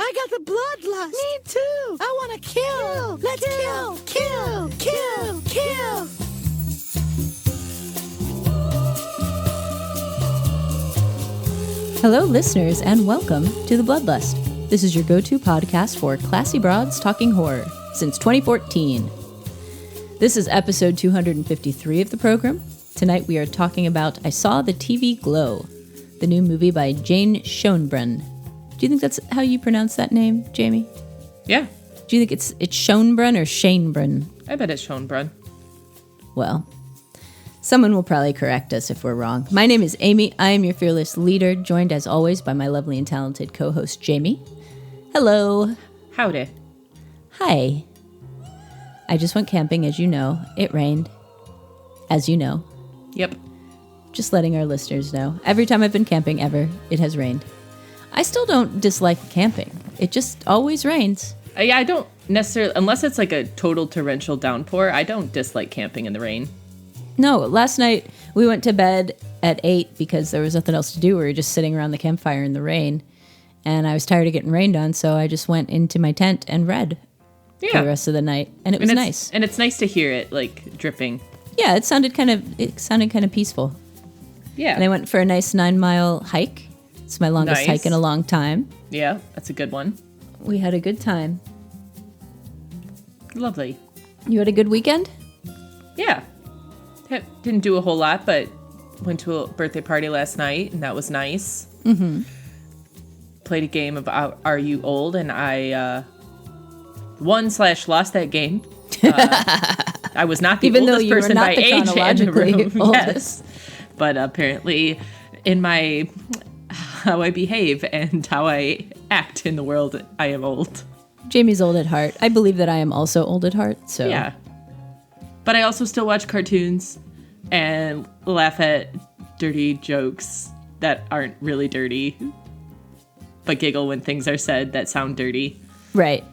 I got the bloodlust. Me too. I want to kill. Let's kill. Hello, listeners, and welcome to The Bloodlust. This is your go-to podcast for classy broads talking horror since 2014. This is episode 253 of the program. Tonight we are talking about I Saw the TV Glow, the new movie by Jane Schoenbrunn. Do you think that's how you pronounce that name, Jamie? Yeah. Do you think it's Schoenbrunn or Schoenbrunn? I bet it's Schoenbrunn. Well, someone will probably correct us if we're wrong. My name is Amy. I am your fearless leader, joined as always by my lovely and talented co-host, Jamie. Hello. Howdy. Hi. I just went camping, as you know. It rained. As you know. Yep. Just letting our listeners know. Every time I've been camping ever, it has rained. I still don't dislike camping. It just always rains. Yeah, I don't necessarily, unless it's like a total torrential downpour, I don't dislike camping in the rain. No, last night we went to bed at 8 because there was nothing else to do. We were just sitting around the campfire in the rain. And I was tired of getting rained on, so I just went into my tent and read for the rest of the night. And it was nice. And it's nice to hear it, like, dripping. Yeah, it sounded kind of peaceful. Yeah. And I went for a nice 9-mile hike. It's my longest hike in a long time. Yeah, that's a good one. We had a good time. Lovely. You had a good weekend? Yeah. Didn't do a whole lot, but went to a birthday party last night, and that was nice. Mm-hmm. Played a game of Are You Old, and I won/lost that game. I was not the oldest person by age in the room. Yes. But apparently in my how I behave and how I act in the world, I am old. Jamie's old at heart. I believe that I am also old at heart. So yeah. But I also still watch cartoons and laugh at dirty jokes that aren't really dirty, but giggle when things are said that sound dirty. Right.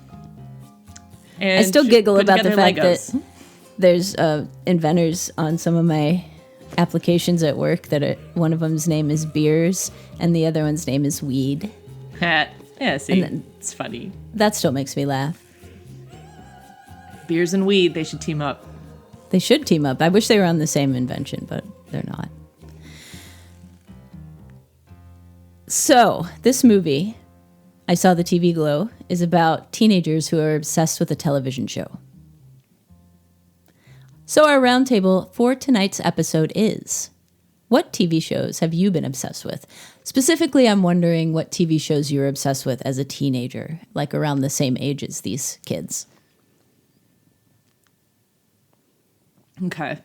And I still giggle about the fact Legos. that there's inventors on some of my applications at work that one of them's name is Beers and the other one's name is Weed. Yeah, see, it's funny. That still makes me laugh. Beers and Weed, they should team up. They should team up. I wish they were on the same invention, but they're not. So, this movie, I Saw the TV Glow, is about teenagers who are obsessed with a television show. So our roundtable for tonight's episode is, what TV shows have you been obsessed with? Specifically, I'm wondering what TV shows you were obsessed with as a teenager, like around the same age as these kids. Okay.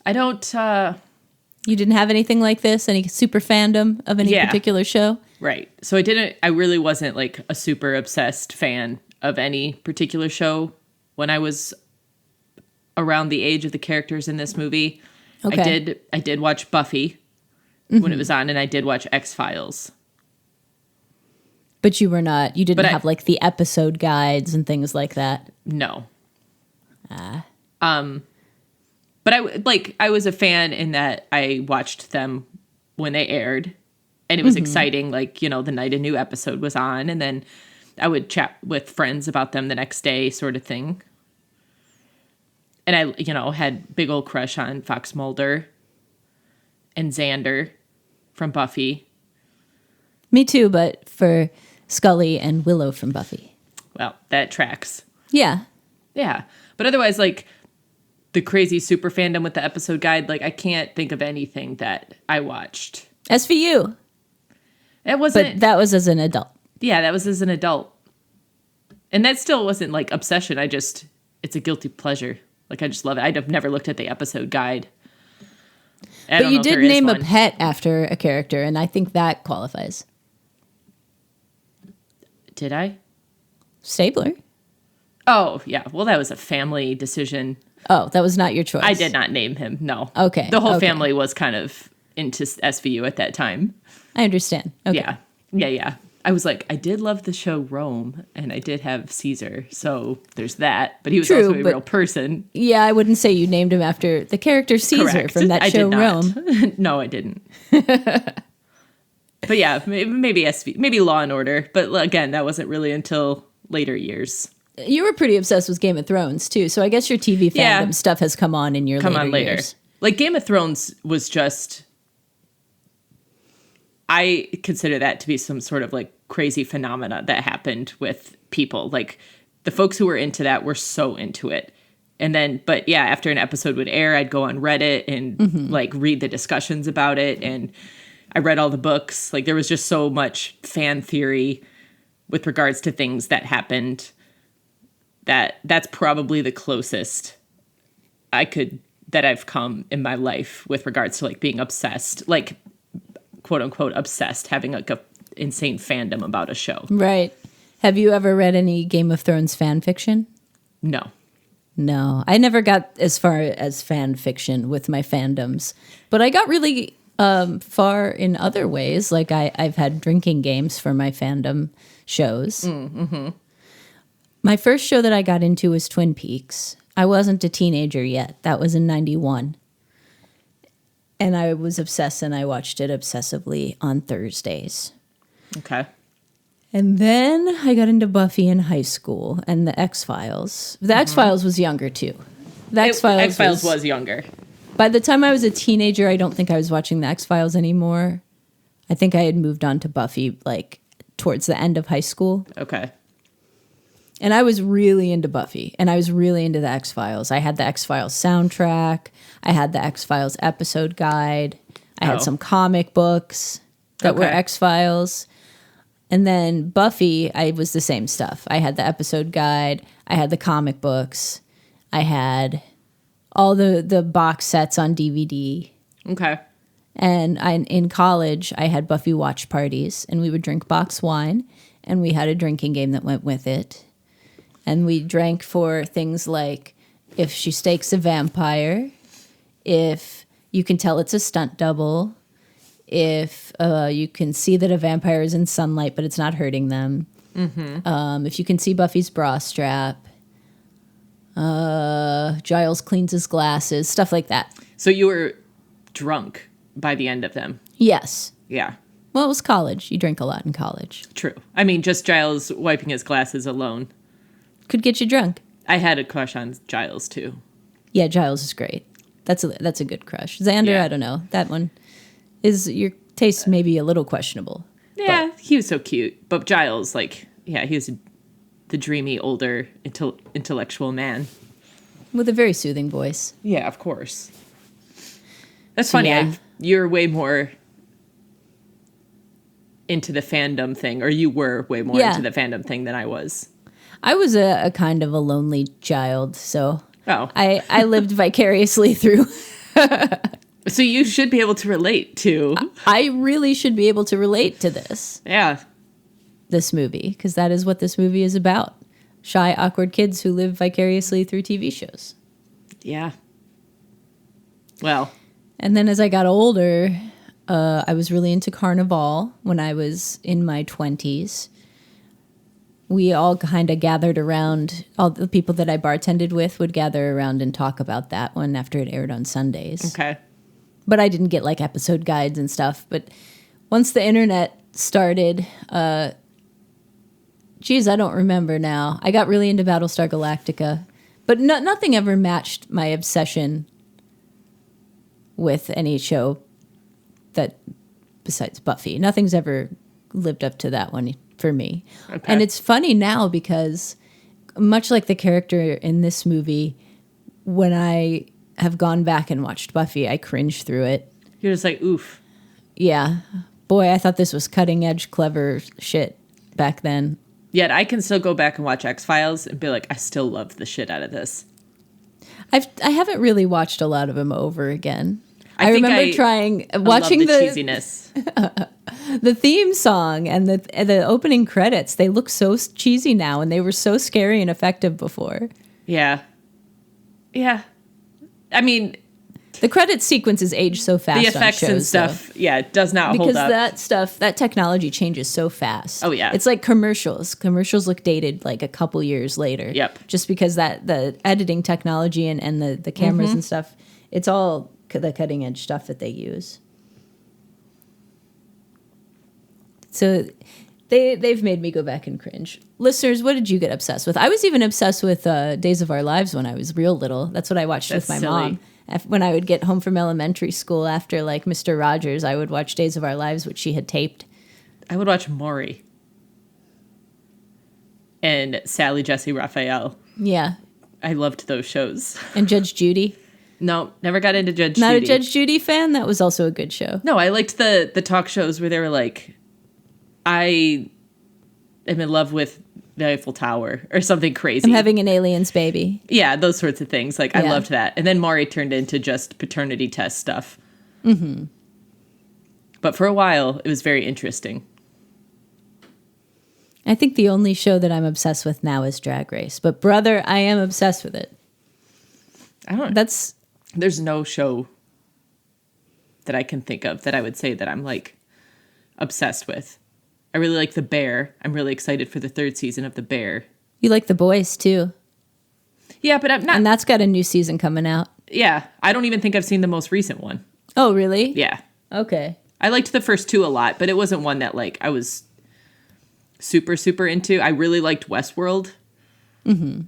I don't... You didn't have anything like this? Any super fandom of any particular show? Right. So I really wasn't like a super obsessed fan of any particular show when I was around the age of the characters in this movie. Okay. I did watch Buffy when it was on, and I did watch X-Files. But you didn't have like the episode guides and things like that? No. But I was a fan in that I watched them when they aired, and it was exciting, like, the night a new episode was on, and then I would chat with friends about them the next day, sort of thing. And I, had big old crush on Fox Mulder and Xander from Buffy. Me too, but for Scully and Willow from Buffy. Well, that tracks. Yeah. Yeah. But otherwise, like, the crazy super fandom with the episode guide, like, I can't think of anything that I watched. SVU. It wasn't. But that was as an adult. Yeah, that was as an adult. And that still wasn't, like, obsession. It's a guilty pleasure. Like, I just love it. I'd have never looked at the episode guide. But you did name a pet after a character, and I think that qualifies. Did I? Stabler. Oh, yeah. Well, that was a family decision. Oh, that was not your choice. I did not name him, no. Okay. The whole family was kind of into SVU at that time. I understand. Okay. Yeah. I was like, I did love the show Rome, and I did have Caesar, so there's that. But he was also a real person. Yeah, I wouldn't say you named him after the character Caesar from that show Rome. No, I didn't. But yeah, maybe maybe Law and Order. But again, that wasn't really until later years. You were pretty obsessed with Game of Thrones, too. So I guess your TV fandom stuff has come on in your later years. Like, Game of Thrones was just... I consider that to be some sort of, like, crazy phenomena that happened with people. Like, the folks who were into that were so into it. And then, but yeah, after an episode would air, I'd go on Reddit and, like, read the discussions about it. And I read all the books. Like, there was just so much fan theory with regards to things that happened that's probably the closest that I've come in my life with regards to, like, being obsessed, like, quote unquote obsessed, having like a insane fandom about a show. Right. Have you ever read any Game of Thrones fan fiction? No. No, I never got as far as fan fiction with my fandoms, but I got really far in other ways. Like I've had drinking games for my fandom shows. Mm-hmm. My first show that I got into was Twin Peaks. I wasn't a teenager yet. That was in 91. And I was obsessed, and I watched it obsessively on Thursdays. Okay. And then I got into Buffy in high school and the X-Files. The X-Files was younger, too. The X-Files was younger. By the time I was a teenager, I don't think I was watching the X-Files anymore. I think I had moved on to Buffy, like, towards the end of high school. Okay. And I was really into Buffy, and I was really into the X-Files. I had the X-Files soundtrack. I had the X-Files episode guide. I had some comic books that were X-Files. And then Buffy, I was the same stuff. I had the episode guide. I had the comic books. I had all the box sets on DVD. Okay. And in college, I had Buffy watch parties, and we would drink box wine, and we had a drinking game that went with it. And we drank for things like if she stakes a vampire, if you can tell it's a stunt double, if you can see that a vampire is in sunlight but it's not hurting them, if you can see Buffy's bra strap, Giles cleans his glasses, stuff like that. So you were drunk by the end of them? Yes. Yeah. Well, it was college. You drink a lot in college. True. I mean, just Giles wiping his glasses alone could get you drunk. I had a crush on Giles, too. Yeah, Giles is great. That's a good crush. Xander, I don't know. That one is your taste maybe a little questionable. Yeah, he was so cute. But Giles, like, yeah, he was the dreamy, older, intellectual man. With a very soothing voice. Yeah, of course. That's funny. Yeah. You're way more into the fandom thing, or you were way more into the fandom thing than I was. I was a kind of a lonely child, so I lived vicariously through. So you should be able to relate to. I really should be able to relate to this. Yeah. This movie, because that is what this movie is about. Shy, awkward kids who live vicariously through TV shows. Yeah. Well. And then as I got older, I was really into Carnival when I was in my 20s. We all kind of gathered around, all the people that I bartended with would gather around and talk about that one after it aired on Sundays. Okay. But I didn't get like episode guides and stuff. But once the internet started, I don't remember now. I got really into Battlestar Galactica. But nothing ever matched my obsession with any show that besides Buffy. Nothing's ever lived up to that one for me. Okay. And it's funny now because much like the character in this movie, when I have gone back and watched Buffy, I cringe through it. You're just like, oof. Yeah. Boy, I thought this was cutting edge, clever shit back then. Yet I can still go back and watch X-Files and be like, I still love the shit out of this. I haven't really watched a lot of them over again. I remember watching the cheesiness. The theme song and the opening credits. They look so cheesy now, and they were so scary and effective before. Yeah. Yeah. I mean, the credit sequences age so fast. The effects on shows, and stuff, though. Yeah, it does not hold up. Because that technology changes so fast. Oh, yeah. It's like commercials. Commercials look dated like a couple years later. Yep. Just because the editing technology and the cameras and stuff, it's all the cutting edge stuff that they use. So they've made me go back and cringe. Listeners, what did you get obsessed with? I was even obsessed with Days of Our Lives when I was real little. That's what I watched with my mom. When I would get home from elementary school after like Mr. Rogers, I would watch Days of Our Lives, which she had taped. I would watch Maury and Sally Jesse Raphael. Yeah. I loved those shows. And Judge Judy. No, never got into Judge Judy. Not a Judge Judy fan? That was also a good show. No, I liked the talk shows where they were like, I am in love with the Eiffel Tower or something crazy. I'm having an alien's baby. Yeah, those sorts of things. Like, I loved that. And then Maury turned into just paternity test stuff. Mm-hmm. But for a while, it was very interesting. I think the only show that I'm obsessed with now is Drag Race. But brother, I am obsessed with it. There's no show that I can think of that I would say that I'm like obsessed with. I really like The Bear. I'm really excited for the 3rd season of The Bear. You like The Boys too. Yeah, but I'm not. And that's got a new season coming out. Yeah, I don't even think I've seen the most recent one. Oh, really? Yeah. Okay. I liked the first 2 a lot, but it wasn't one that like I was super, super into. I really liked Westworld. Mm-hmm.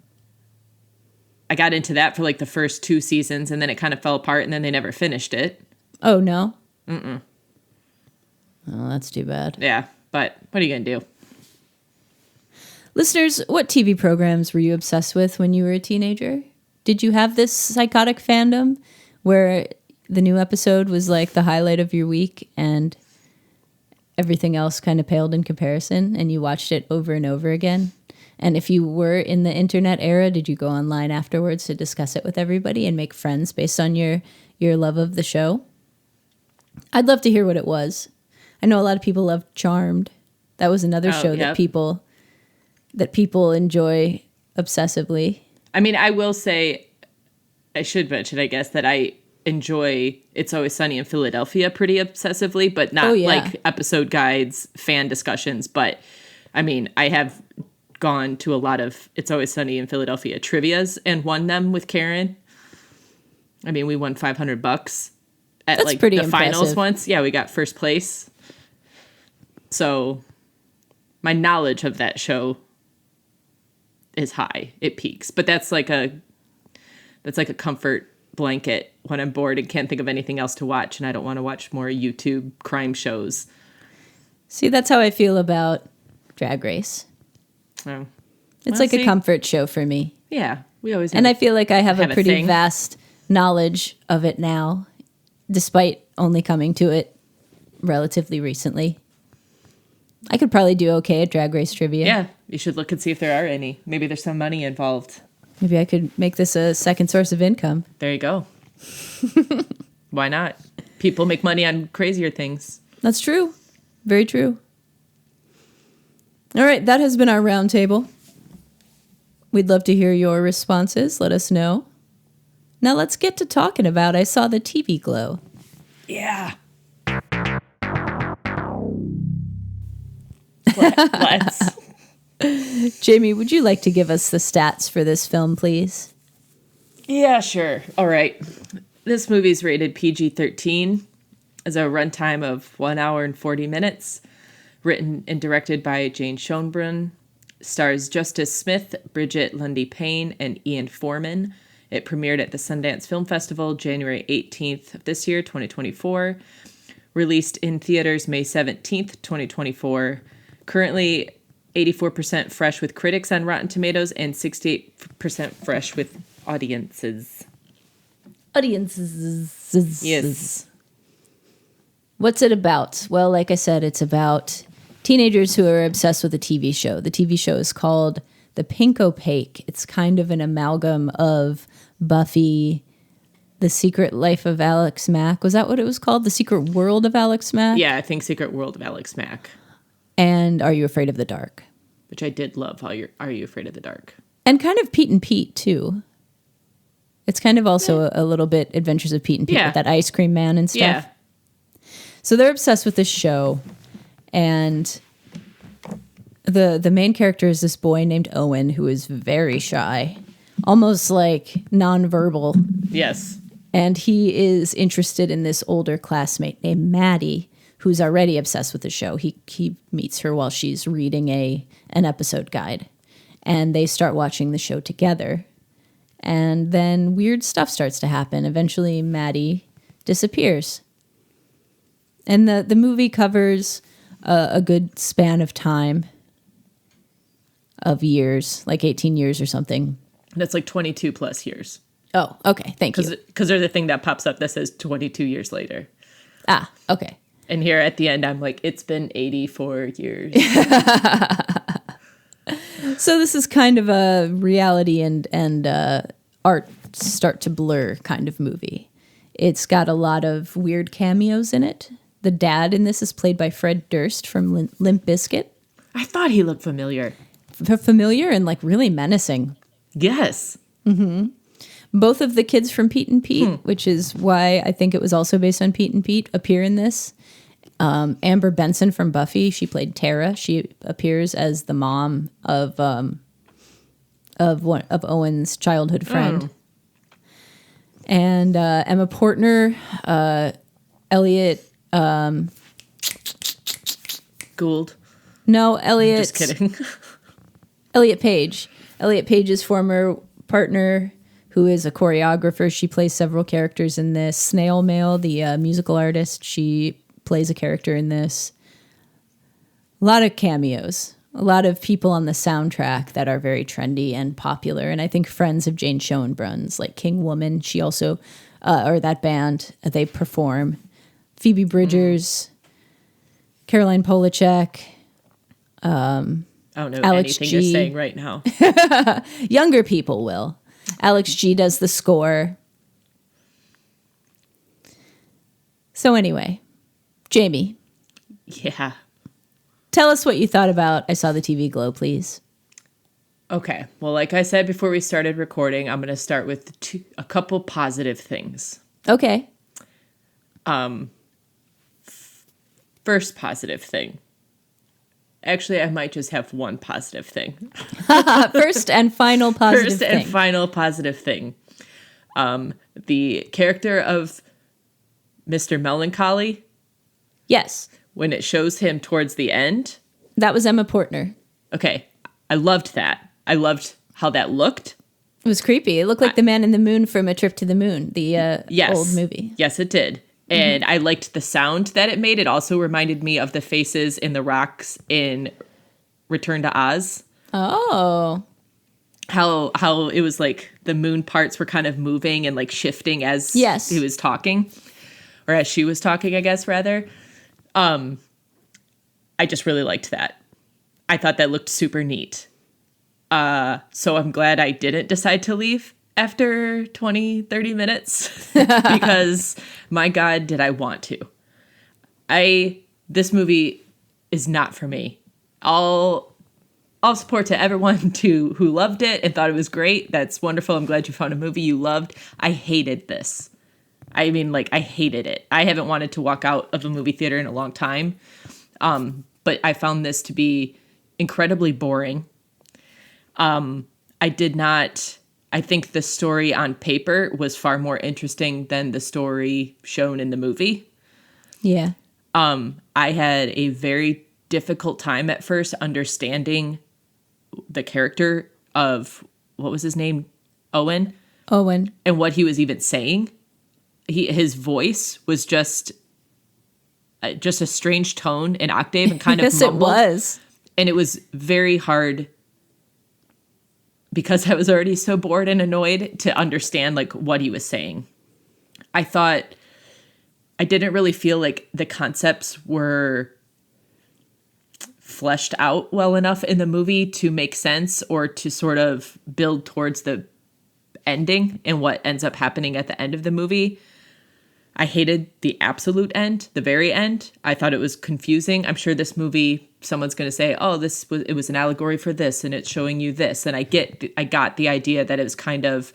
I got into that for like the first 2 seasons, and then it kind of fell apart, and then they never finished it. Oh, no? Mm-mm. Oh, that's too bad. Yeah, but what are you going to do? Listeners, what TV programs were you obsessed with when you were a teenager? Did you have this psychotic fandom where the new episode was like the highlight of your week and everything else kind of paled in comparison, and you watched it over and over again? And if you were in the internet era, did you go online afterwards to discuss it with everybody and make friends based on your love of the show? I'd love to hear what it was. I know a lot of people love Charmed. That was another show that people enjoy obsessively. I mean, I will say, I should mention, I guess, that I enjoy It's Always Sunny in Philadelphia pretty obsessively, but not like episode guides, fan discussions. But I mean, I have gone to a lot of It's Always Sunny in Philadelphia trivias and won them with Karen. I mean, we won $500 at That's like pretty the impressive. Finals once. Yeah, we got first place. So my knowledge of that show is high. It peaks. But that's like a comfort blanket when I'm bored and can't think of anything else to watch, and I don't want to watch more YouTube crime shows. See, that's how I feel about Drag Race. Oh. It's like a comfort show for me. Yeah, we always. And I feel like I have a pretty thing. vast knowledge of it now, despite only coming to it relatively recently. I could probably do okay at Drag Race trivia. Yeah, you should look and see if there are any. Maybe there's some money involved. Maybe I could make this a second source of income. There you go. Why not? People make money on crazier things. That's true. Very true. All right, that has been our roundtable. We'd love to hear your responses. Let us know. Now let's get to talking about I Saw the TV Glow. Yeah. Let's. Jamie, would you like to give us the stats for this film, please? Yeah, sure. All right. This movie's rated PG-13. As a runtime of 1 hour and 40 minutes. Written and directed by Jane Schoenbrunn. Stars Justice Smith, Bridget Lundy Payne, and Ian Foreman. It premiered at the Sundance Film Festival January 18th of this year, 2024. Released in theaters May 17th, 2024. Currently 84% fresh with critics on Rotten Tomatoes and 68% fresh with audiences. Audiences. Yes. What's it about? Well, like I said, it's about teenagers who are obsessed with a TV show. The TV show is called The Pink Opaque. It's kind of an amalgam of Buffy, The Secret Life of Alex Mack. Was that what it was called? The Secret World of Alex Mack? Yeah, I think Secret World of Alex Mack. And Are You Afraid of the Dark? Which I did love. Are You Afraid of the Dark? And kind of Pete and Pete, too. It's kind of also a little bit Adventures of Pete and Pete with that ice cream man and stuff. Yeah. So they're obsessed with this show. And the main character is this boy named Owen who is very shy, almost like nonverbal. Yes. And he is interested in this older classmate named Maddy, who's already obsessed with the show. He meets her while she's reading an episode guide, and they start watching the show together. And then weird stuff starts to happen. Eventually, Maddy disappears. And the movie covers a good span of time of years, like 18 years or something. That's like 22 plus years. Oh, okay. Thank you. Because there's a thing that pops up that says 22 years later. Ah, okay. And here at the end, I'm like, it's been 84 years. So this is kind of a reality and art start to blur kind of movie. It's got a lot of weird cameos in it. The dad in this is played by Fred Durst from Limp Bizkit. I thought he looked familiar. Familiar and like really menacing. Yes. Mm-hmm. Both of the kids from Pete and Pete, which is why I think it was also based on Pete and Pete, appear in this. Amber Benson from Buffy, she played Tara. She appears as the mom of Owen's childhood friend. And Emma Portner, Elliot. Gould. No, Elliot. Just kidding. Elliot Page. Elliot Page's former partner, who is a choreographer. She plays several characters in this. Snail Mail, the musical artist, she plays a character in this. A lot of cameos. A lot of people on the soundtrack that are very trendy and popular. And I think friends of Jane Schoenbrun's, like King Woman, she also, or that band, they perform. Phoebe Bridgers, Caroline Polachek. I don't know Alex anything G. you're saying right now. Younger people will. Alex G does the score. So anyway, Jamie. Yeah. Tell us what you thought about I Saw the TV Glow, please. Okay. Well, like I said before we started recording, I'm going to start with a couple positive things. Okay. First positive thing. Actually, I might just have one positive thing. First and final positive First thing. and final positive thing. The character of Mr. Melancholy. Yes. When it shows him towards the end. That was Emma Portner. Okay. I loved that. I loved how that looked. It was creepy. It looked like the Man in the Moon from A Trip to the Moon, the old movie. Yes, it did. And I liked the sound that it made. It also reminded me of the faces in the rocks in Return to Oz. Oh. How it was like the moon parts were kind of moving and like shifting as he was talking. Or as she was talking, I guess, rather. I just really liked that. I thought that looked super neat. So I'm glad I didn't decide to leave after 20, 30 minutes because my God, did I want to. This movie is not for me. All support to everyone who loved it and thought it was great. That's wonderful. I'm glad you found a movie you loved. I hated this. I mean, like, I hated it. I haven't wanted to walk out of a movie theater in a long time. But I found this to be incredibly boring. I think the story on paper was far more interesting than the story shown in the movie. Yeah. I had a very difficult time at first understanding the character of, what was his name? Owen. And what he was even saying. His voice was just a strange tone and octave and kind of yes, mumbled. It was. And it was very hard because I was already so bored and annoyed to understand like what he was saying. I thought I didn't really feel like the concepts were fleshed out well enough in the movie to make sense or to sort of build towards the ending and what ends up happening at the end of the movie. I hated the absolute end, the very end. I thought it was confusing. I'm sure this movie, someone's going to say, "Oh, it was an allegory for this, and it's showing you this." And I got the idea that it was kind of,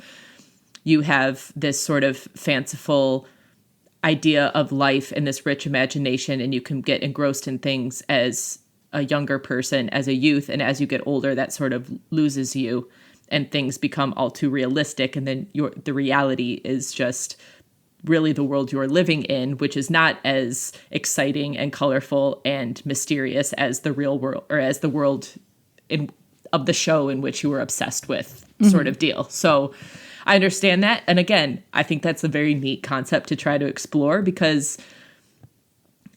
you have this sort of fanciful idea of life and this rich imagination, and you can get engrossed in things as a younger person, as a youth, and as you get older, that sort of loses you, and things become all too realistic, and then the reality is just really the world you're living in, which is not as exciting and colorful and mysterious as the real world, or as the world of the show in which you were obsessed with, sort of deal. So I understand that. And again, I think that's a very neat concept to try to explore, because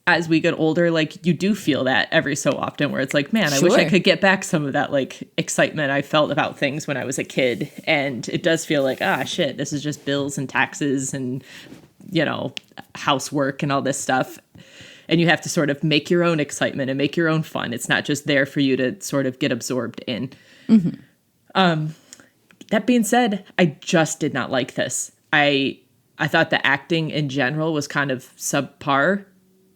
as we get older, like, you do feel that every so often, where it's like, man, I wish I could get back some of that, like, excitement I felt about things when I was a kid. And it does feel like, shit, this is just bills and taxes and, you know, housework and all this stuff. And you have to sort of make your own excitement and make your own fun. It's not just there for you to sort of get absorbed in. That being said, I just did not like this. I thought the acting in general was kind of subpar,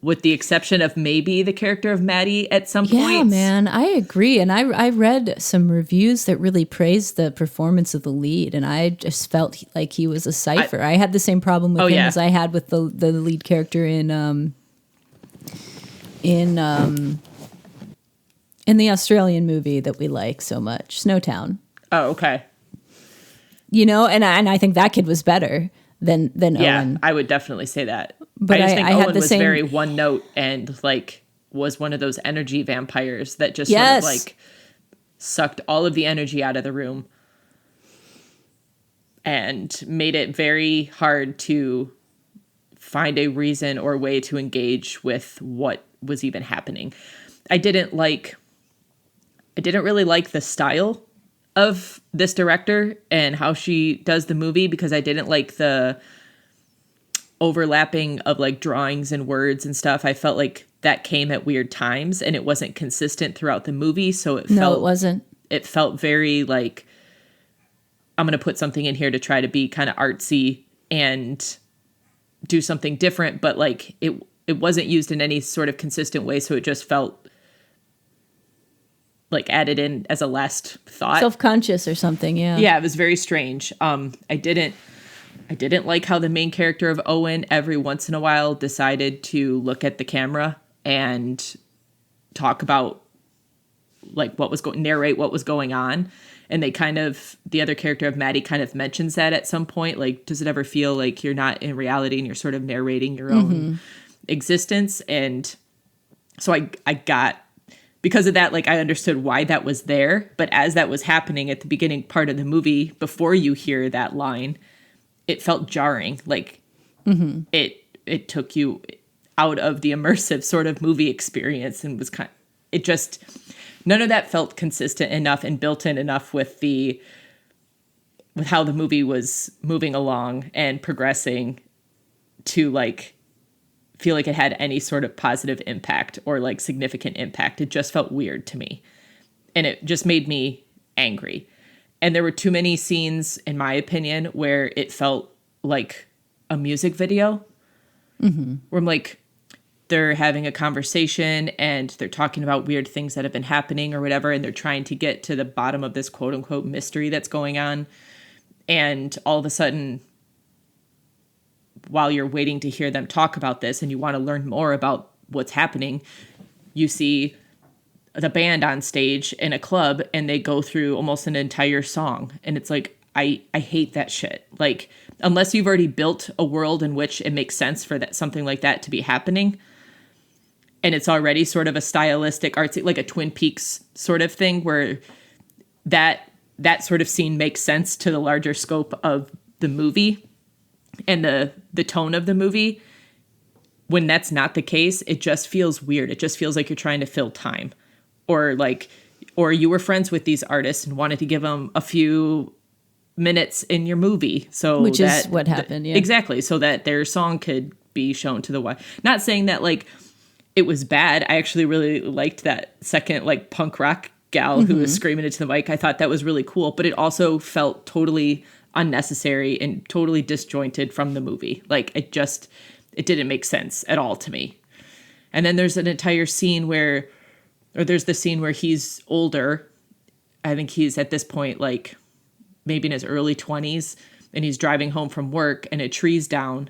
with the exception of maybe the character of Maddy at some point. Yeah, man, I agree. And I read some reviews that really praised the performance of the lead, and I just felt like he was a cipher. I had the same problem with him as I had with the lead character in the Australian movie that we like so much, Snowtown. Oh, okay. You know, and I think that kid was better than Owen. I would definitely say that. But I just think I Owen had the was same... very one note and, like, was one of those energy vampires that just sort of, like, sucked all of the energy out of the room and made it very hard to find a reason or way to engage with what was even happening. I didn't really like the style of this director and how she does the movie, because I didn't like the overlapping of, like, drawings and words and stuff. I felt like that came at weird times and it wasn't consistent throughout the movie. So it wasn't. It felt very like, I'm going to put something in here to try to be kind of artsy and do something different, but, like, it wasn't used in any sort of consistent way. So it just felt like added in as a last thought. Self-conscious or something, yeah. Yeah, it was very strange. I didn't like how the main character of Owen every once in a while decided to look at the camera and talk about, like, narrate what was going on. And the other character of Maddy kind of mentions that at some point. Like, does it ever feel like you're not in reality and you're sort of narrating your own existence? And so I got, because of that, like, I understood why that was there. But as that was happening at the beginning part of the movie, before you hear that line, it felt jarring. Like, it took you out of the immersive sort of movie experience, and was none of that felt consistent enough and built in enough with how the movie was moving along and progressing to, like, feel like it had any sort of positive impact or, like, significant impact. It just felt weird to me. And it just made me angry. And there were too many scenes, in my opinion, where it felt like a music video. Where I'm like, they're having a conversation and they're talking about weird things that have been happening or whatever, and they're trying to get to the bottom of this quote unquote mystery that's going on. And all of a sudden, while you're waiting to hear them talk about this and you want to learn more about what's happening, you see the band on stage in a club and they go through almost an entire song. And it's like, I hate that shit. Like, unless you've already built a world in which it makes sense for something like that to be happening, and it's already sort of a stylistic artsy, like a Twin Peaks sort of thing, where that sort of scene makes sense to the larger scope of the movie and the tone of the movie. When that's not the case, it just feels weird. It just feels like you're trying to fill time, or you were friends with these artists and wanted to give them a few minutes in your movie. Which is what happened. Yeah, exactly. So that their song could be shown to the world. Not saying that, like, it was bad. I actually really liked that second, like, punk rock gal who was screaming into the mic. I thought that was really cool, but it also felt totally unnecessary and totally disjointed from the movie. Like, it didn't make sense at all to me. And then there's an entire scene there's the scene where he's older. I think he's at this point, like, maybe in his early 20s, and he's driving home from work and a tree's down,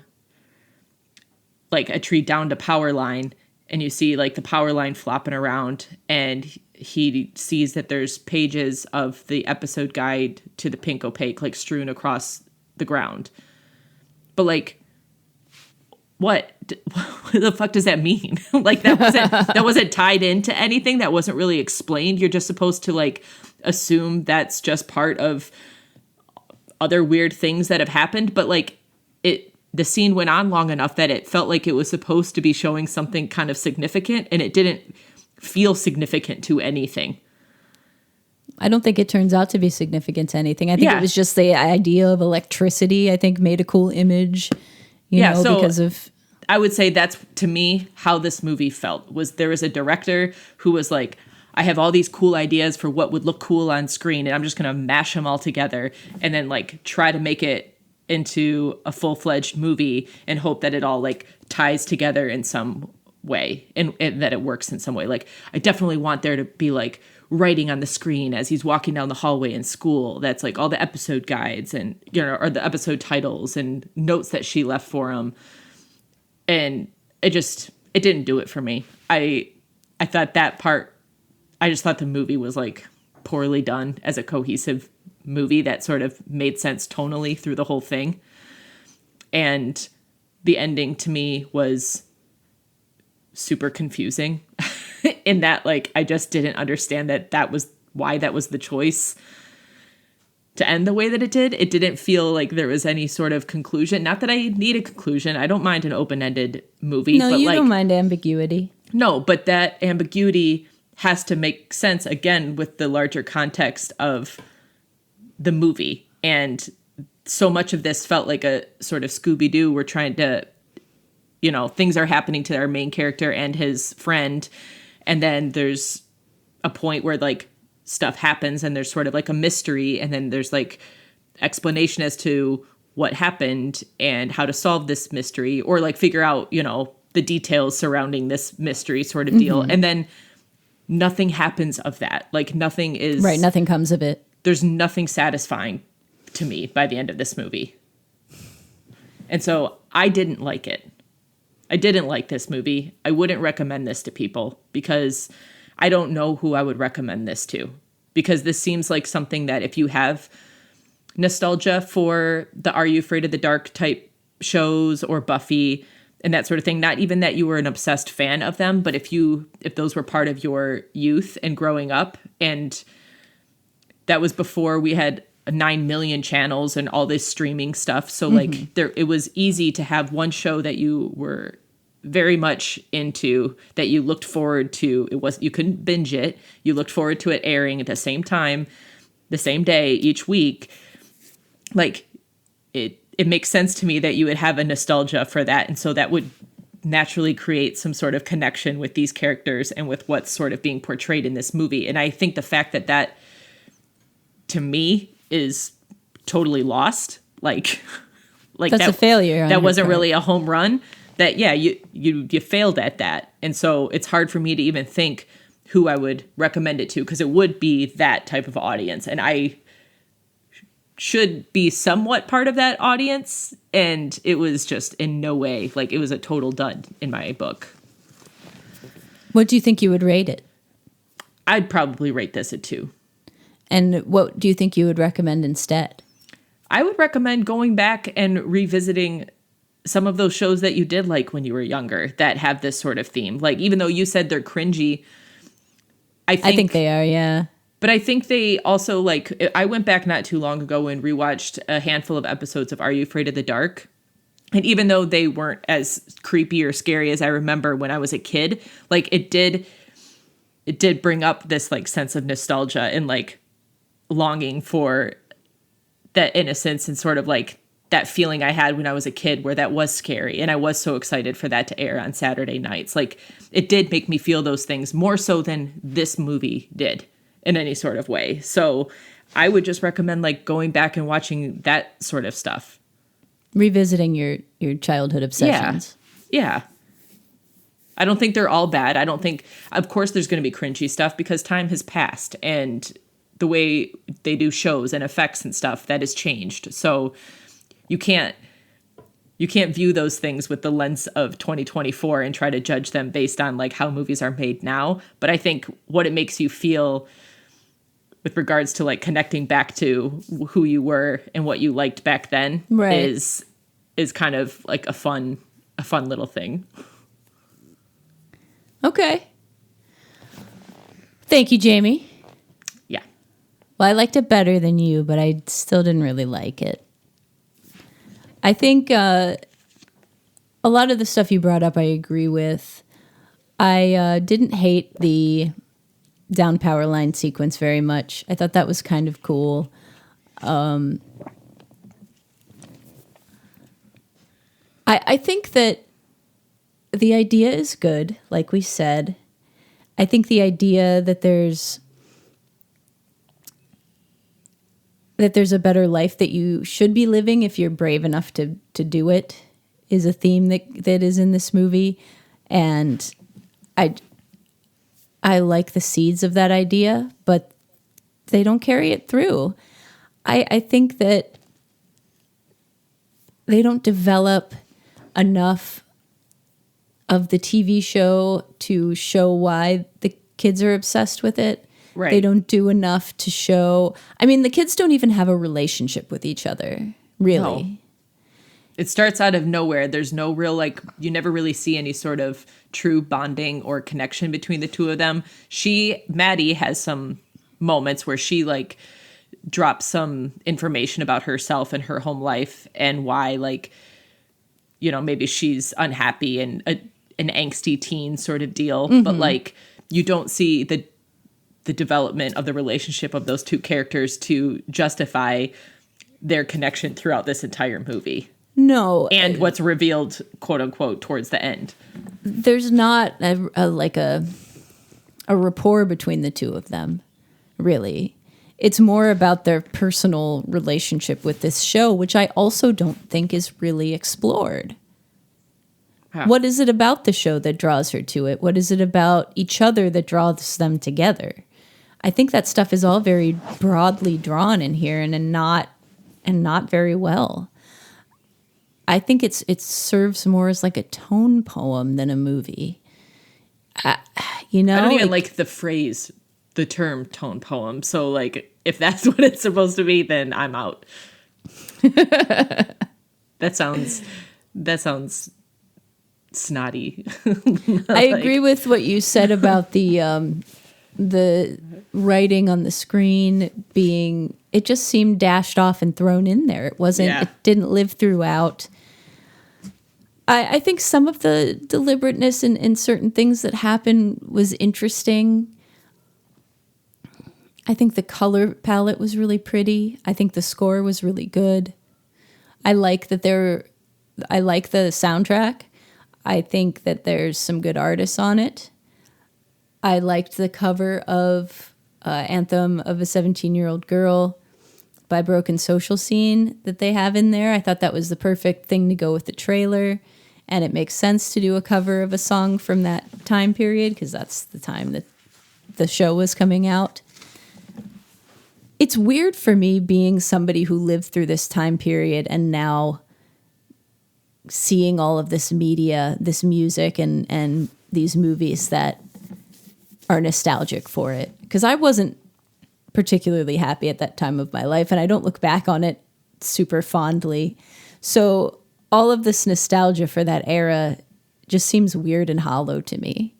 like a tree downed a power line, and you see, like, the power line flopping around, and he sees that there's pages of the episode guide to the Pink Opaque, like, strewn across the ground. But, like, what the fuck does that mean? Like that wasn't tied into anything. That wasn't really explained. You're just supposed to like assume that's just part of other weird things that have happened. But like the scene went on long enough that it felt like it was supposed to be showing something kind of significant, and it didn't feel significant to anything. I don't think it turns out to be significant to anything. I think it was just the idea of electricity, I think, made a cool image, you know, so because of... I would say that's, to me, how this movie felt. Was there was a director who was like, I have all these cool ideas for what would look cool on screen, and I'm just going to mash them all together and then, like, try to make it into a full-fledged movie and hope that it all, like, ties together in some way and that it works in some way. Like, I definitely want there to be, like, writing on the screen as he's walking down the hallway in school. That's like all the episode guides and, you know, or the episode titles and notes that she left for him. And it didn't do it for me. I thought that part, I just thought the movie was like poorly done as a cohesive movie that sort of made sense tonally through the whole thing. And the ending to me was super confusing in that, like, I just didn't understand that was why that was the choice to end the way that it did. It didn't feel like there was any sort of conclusion. Not that I need a conclusion. I don't mind an open-ended movie. No, but you like, don't mind ambiguity. No, but that ambiguity has to make sense, again, with the larger context of the movie. And so much of this felt like a sort of Scooby-Doo. We're trying to, you know, things are happening to our main character and his friend. And then there's a point where, like, stuff happens and there's sort of like a mystery. And then there's, like, explanation as to what happened and how to solve this mystery, or, like, figure out, you know, the details surrounding this mystery sort of deal. And then nothing happens of that. Like, nothing is... Right, nothing comes of it. There's nothing satisfying to me by the end of this movie. And so I didn't like it. I didn't like this movie. I wouldn't recommend this to people because I don't know who I would recommend this to. Because this seems like something that if you have nostalgia for the Are You Afraid of the Dark type shows or Buffy and that sort of thing, not even that you were an obsessed fan of them, but if those were part of your youth and growing up, and that was before we had 9 million channels and all this streaming stuff. So like it was easy to have one show that you were very much into, that you looked forward to. You couldn't binge it. You looked forward to it airing at the same time, the same day each week. Like it makes sense to me that you would have a nostalgia for that. And so that would naturally create some sort of connection with these characters and with what's sort of being portrayed in this movie. And I think the fact that to me is totally lost. Like that's a failure. That wasn't really a home run. That, yeah, you failed at that. And so it's hard for me to even think who I would recommend it to, because it would be that type of audience. And I should be somewhat part of that audience. And it was just in no way, like, it was a total dud in my book. What do you think you would rate it? I'd probably rate this a 2. And what do you think you would recommend instead? I would recommend going back and revisiting some of those shows that you did like when you were younger that have this sort of theme. Like, even though you said they're cringy, I think they are, yeah. But I think they also, like, I went back not too long ago and rewatched a handful of episodes of Are You Afraid of the Dark? And even though they weren't as creepy or scary as I remember when I was a kid, like, it did bring up this, like, sense of nostalgia and, like, longing for that innocence and sort of, like, that feeling I had when I was a kid where that was scary. And I was so excited for that to air on Saturday nights. Like, it did make me feel those things more so than this movie did in any sort of way. So I would just recommend, like, going back and watching that sort of stuff. Revisiting your childhood obsessions. Yeah. I don't think they're all bad. I don't think, of course, there's going to be cringy stuff because time has passed and the way they do shows and effects and stuff, that has changed. So you can't view those things with the lens of 2024 and try to judge them based on, like, how movies are made now. But I think what it makes you feel with regards to, like, connecting back to who you were and what you liked back then is kind of like a fun a fun little thing. Okay. Thank you, Jamie. Yeah. Well, I liked it better than you, but I still didn't really like it. I think a lot of the stuff you brought up I agree with. I didn't hate the down power line sequence very much. I thought that was kind of cool. I think that the idea is good, like we said. I think the idea that there's a better life that you should be living if you're brave enough to do it is a theme that is in this movie. And I like the seeds of that idea, but they don't carry it through. I think that they don't develop enough of the TV show to show why the kids are obsessed with it. Right. They don't do enough to show. I mean, the kids don't even have a relationship with each other, really. No. It starts out of nowhere. There's no real, like, you never really see any sort of true bonding or connection between the two of them. Maddy has some moments where she, like, drops some information about herself and her home life and why, like, you know, maybe she's unhappy and an angsty teen sort of deal. Mm-hmm. But, like, you don't see the development of the relationship of those two characters to justify their connection throughout this entire movie. No. And what's revealed, quote unquote, towards the end. There's not a rapport between the two of them, really. It's more about their personal relationship with this show, which I also don't think is really explored. Huh. What is it about the show that draws her to it? What is it about each other that draws them together? I think that stuff is all very broadly drawn in here and not very well. I think it serves more as like a tone poem than a movie. I don't even like the term tone poem. So, like, if that's what it's supposed to be, then I'm out. That sounds snotty. I agree with what you said about the writing on the screen being, it just seemed dashed off and thrown in there. It didn't live throughout. I think some of the deliberateness in certain things that happen was interesting. I think the color palette was really pretty. I think the score was really good. I like the soundtrack. I think that there's some good artists on it. I liked the cover of Anthem of a 17-Year-Old Girl by Broken Social Scene that they have in there. I thought that was the perfect thing to go with the trailer. And it makes sense to do a cover of a song from that time period because that's the time that the show was coming out. It's weird for me being somebody who lived through this time period and now seeing all of this media, this music, and these movies that are nostalgic for it. Because I wasn't particularly happy at that time of my life, and I don't look back on it super fondly. So all of this nostalgia for that era just seems weird and hollow to me.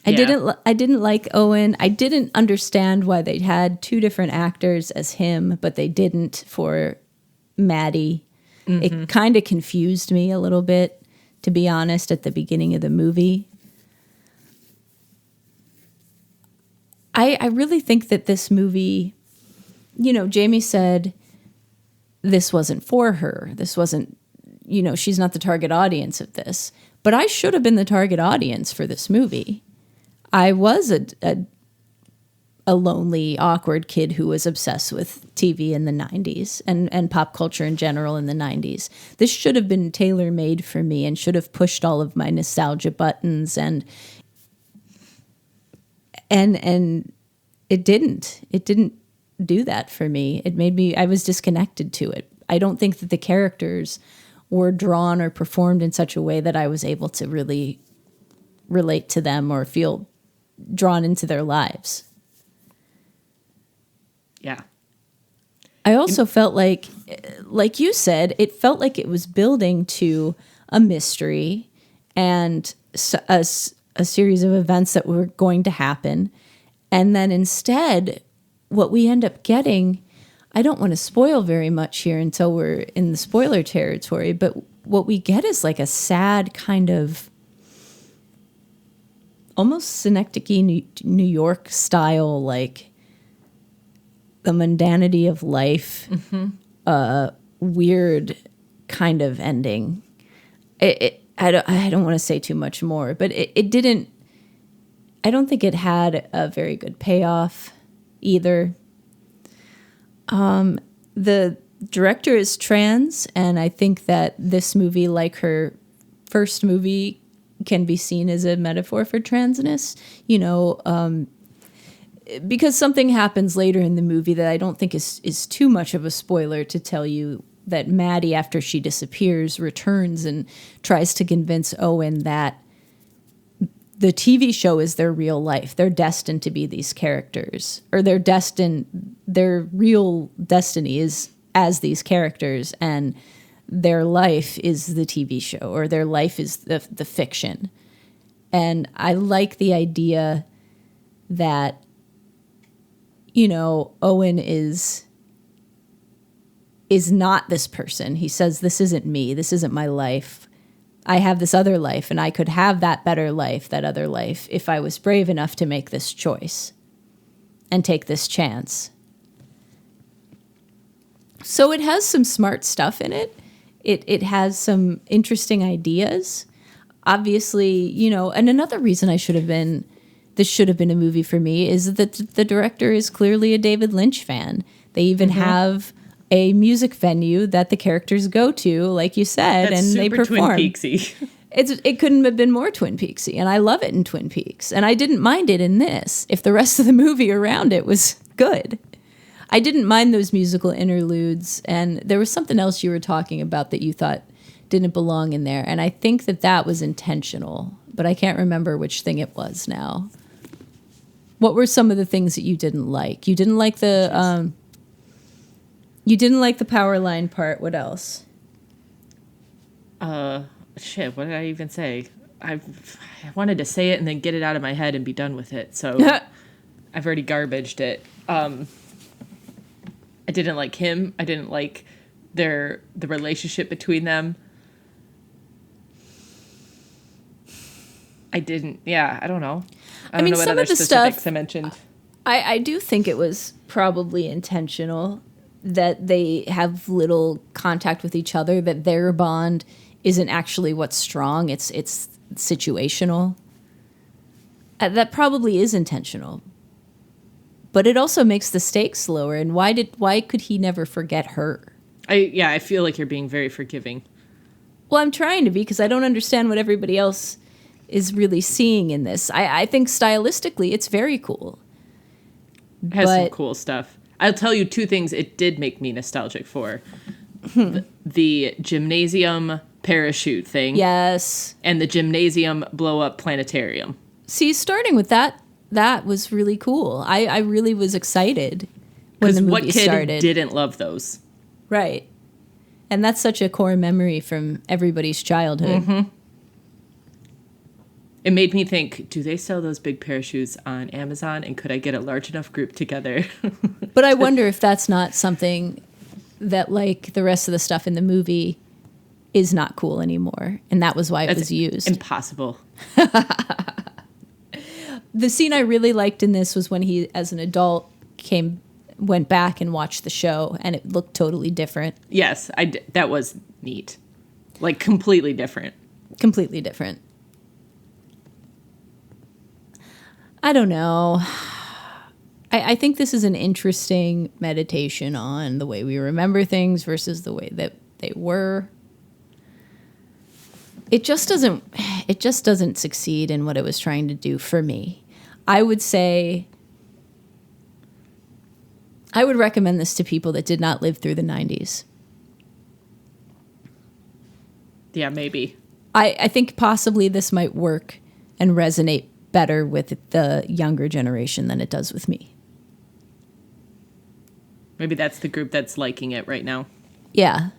Yeah. I didn't like Owen. I didn't understand why they had two different actors as him, but they didn't for Maddy. Mm-hmm. It kind of confused me a little bit, to be honest, at the beginning of the movie. I really think that this movie, you know, Jamie said this wasn't for her. This wasn't, you know, she's not the target audience of this. But I should have been the target audience for this movie. I was a lonely, awkward kid who was obsessed with TV in the 90s and pop culture in general in the 90s. This should have been tailor-made for me and should have pushed all of my nostalgia buttons and it didn't. It didn't do that for me. It made me, I was disconnected to it. I don't think that the characters were drawn or performed in such a way that I was able to really relate to them or feel drawn into their lives. Yeah. I also felt like you said, it felt like it was building to a mystery and a series of events that were going to happen. And then instead, what we end up getting, I don't want to spoil very much here until we're in the spoiler territory, but what we get is like a sad kind of almost Synecdoche, New York style, like the mundanity of life, weird kind of ending. I don't want to say too much more, but it didn't. I don't think it had a very good payoff either. The director is trans, and I think that this movie, like her first movie, can be seen as a metaphor for transness. Because something happens later in the movie that I don't think is too much of a spoiler to tell you that Maddy, after she disappears, returns and tries to convince Owen that the TV show is their real life. They're destined to be these characters, or their real destiny is as these characters, and their life is the TV show, or their life is the fiction. And I like the idea that, Owen is not this person. He says, this isn't me. This isn't my life. I have this other life, and I could have that better life, that other life, if I was brave enough to make this choice and take this chance. So it has some smart stuff in it. It has some interesting ideas. Obviously, and another reason this should have been a movie for me is that the director is clearly a David Lynch fan. They even have a music venue that the characters go to, like you said, That's and they super perform. Twin Peaksy. It couldn't have been more Twin Peaksy, and I love it in Twin Peaks, and I didn't mind it in this if the rest of the movie around it was good. I didn't mind those musical interludes, and there was something else you were talking about that you thought didn't belong in there, and I think that was intentional, but I can't remember which thing it was now. What were some of the things that you didn't like? You didn't like the power line part. What else? Shit, what did I even say? I wanted to say it and then get it out of my head and be done with it. So I've already garbaged it. I didn't like him. I didn't like the relationship between them. I don't know. I don't know what some other of the specifics stuff I mentioned. I do think it was probably intentional that they have little contact with each other, that their bond isn't actually what's strong. It's situational. That probably is intentional. But it also makes the stakes lower. And why could he never forget her? I feel like you're being very forgiving. Well, I'm trying to be, because I don't understand what everybody else is really seeing in this. I think stylistically it's very cool. It has some cool stuff. I'll tell you two things it did make me nostalgic for. The gymnasium parachute thing. Yes. And the gymnasium blow-up planetarium. See, starting with that was really cool. I really was excited when the movie what kid started. Didn't love those? Right. And that's such a core memory from everybody's childhood. Mm-hmm. It made me think, do they sell those big parachutes on Amazon? And could I get a large enough group together? But I wonder if that's not something that, like the rest of the stuff in the movie, is not cool anymore. And that was why it was used. Impossible. The scene I really liked in this was when he, as an adult, went back and watched the show, and it looked totally different. Yes, that was neat. Like, completely different. Completely different. I don't know. I think this is an interesting meditation on the way we remember things versus the way that they were. It just doesn't succeed in what it was trying to do for me. I would say I would recommend this to people that did not live through the 90s. Yeah, maybe. I think possibly this might work and resonate better with the younger generation than it does with me. Maybe that's the group that's liking it right now. Yeah.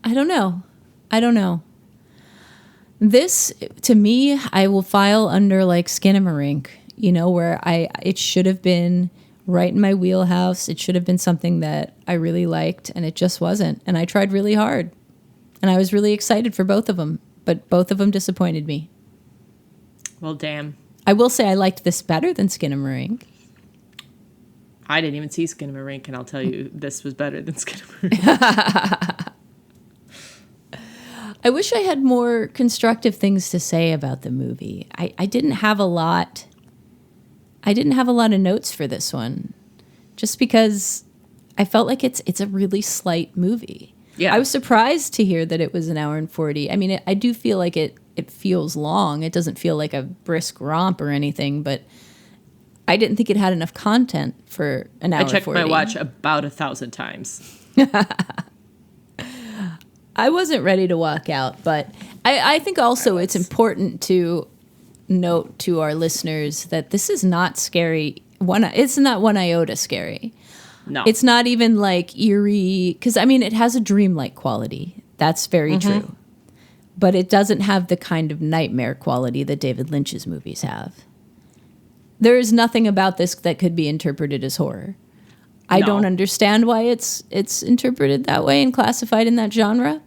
I don't know. This, to me, I will file under like Skinamarink, where it should have been right in my wheelhouse. It should have been something that I really liked, and it just wasn't. And I tried really hard. And I was really excited for both of them, but both of them disappointed me. Well, damn. I will say I liked this better than Skinamarink. I didn't even see Skinamarink, and I'll tell you, this was better than Skinamarink. I wish I had more constructive things to say about the movie. I didn't have a lot. I didn't have a lot of notes for this one, just because I felt like it's a really slight movie. Yeah. I was surprised to hear that it was 1 hour and 40. I mean, I do feel like it feels long. It doesn't feel like a brisk romp or anything, but I didn't think it had enough content for 1 hour and 40. I checked my watch about 1,000 times. I wasn't ready to walk out, but I think also it's important to note to our listeners that this is not scary. It's not one iota scary. No. It's not even like eerie, because I mean, it has a dreamlike quality. That's very true. But it doesn't have the kind of nightmare quality that David Lynch's movies have. There is nothing about this that could be interpreted as horror. I don't understand why it's interpreted that way and classified in that genre.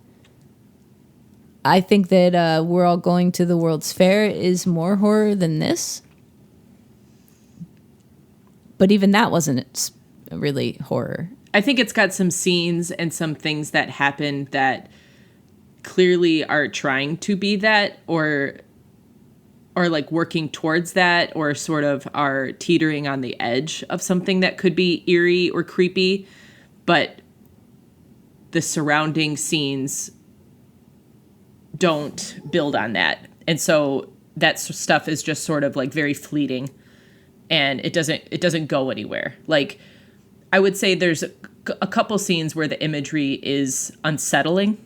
I think that We're All Going to the World's Fair is more horror than this. But even that wasn't really horror. I think it's got some scenes and some things that happen that clearly are trying to be that, or like working towards that, or sort of are teetering on the edge of something that could be eerie or creepy. But the surrounding scenes don't build on that. And so that stuff is just sort of like very fleeting, and it doesn't go anywhere. Like, I would say there's a couple scenes where the imagery is unsettling.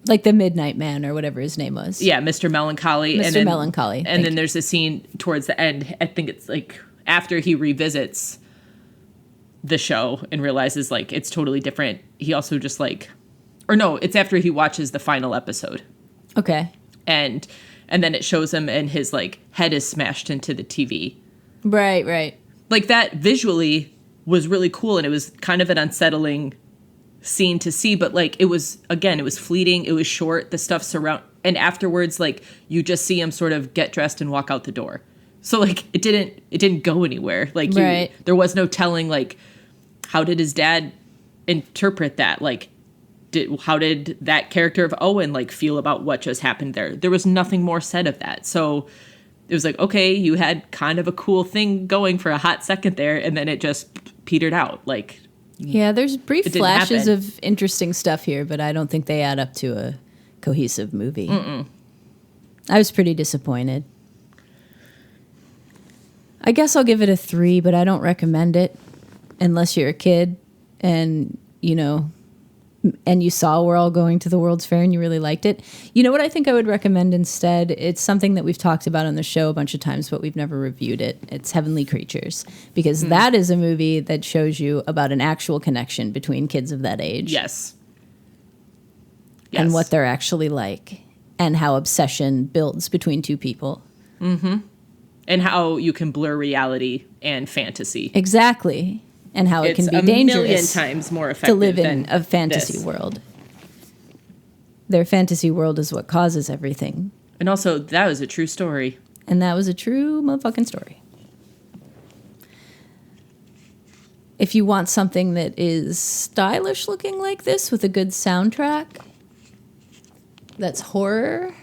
Like the Midnight Man or whatever his name was. Yeah, Mr. Melancholy. Mr. Melancholy. And then there's a scene towards the end, I think it's like after he revisits the show and realizes like it's totally different. He also just like, or no, it's after he watches the final episode. Okay. And then it shows him and his like head is smashed into the TV. Right. Like that visually was really cool, and it was kind of an unsettling scene to see, but like it was fleeting, it was short, the stuff and afterwards like you just see him sort of get dressed and walk out the door. So like it didn't go anywhere. Like there was no telling like how did his dad interpret that? Like how did that character of Owen like feel about what just happened there? There was nothing more said of that. So it was like, okay, you had kind of a cool thing going for a hot second there, and then it just petered out. Like, yeah, there's brief flashes of interesting stuff here, but I don't think they add up to a cohesive movie. I was pretty disappointed. I guess I'll give it a 3, but I don't recommend it unless you're a kid and, and you saw We're All Going to the World's Fair and you really liked it. You know what I think I would recommend instead? It's something that we've talked about on the show a bunch of times, but we've never reviewed it. It's Heavenly Creatures, because that is a movie that shows you about an actual connection between kids of that age. Yes. And what they're actually like, and how obsession builds between two people. Mm-hmm. And how you can blur reality and fantasy. Exactly. And how it can be dangerous. It's a million times more effective to live in a fantasy world. Their fantasy world is what causes everything. And also, that was a true story. And that was a true motherfucking story. If you want something that is stylish looking like this with a good soundtrack, that's horror.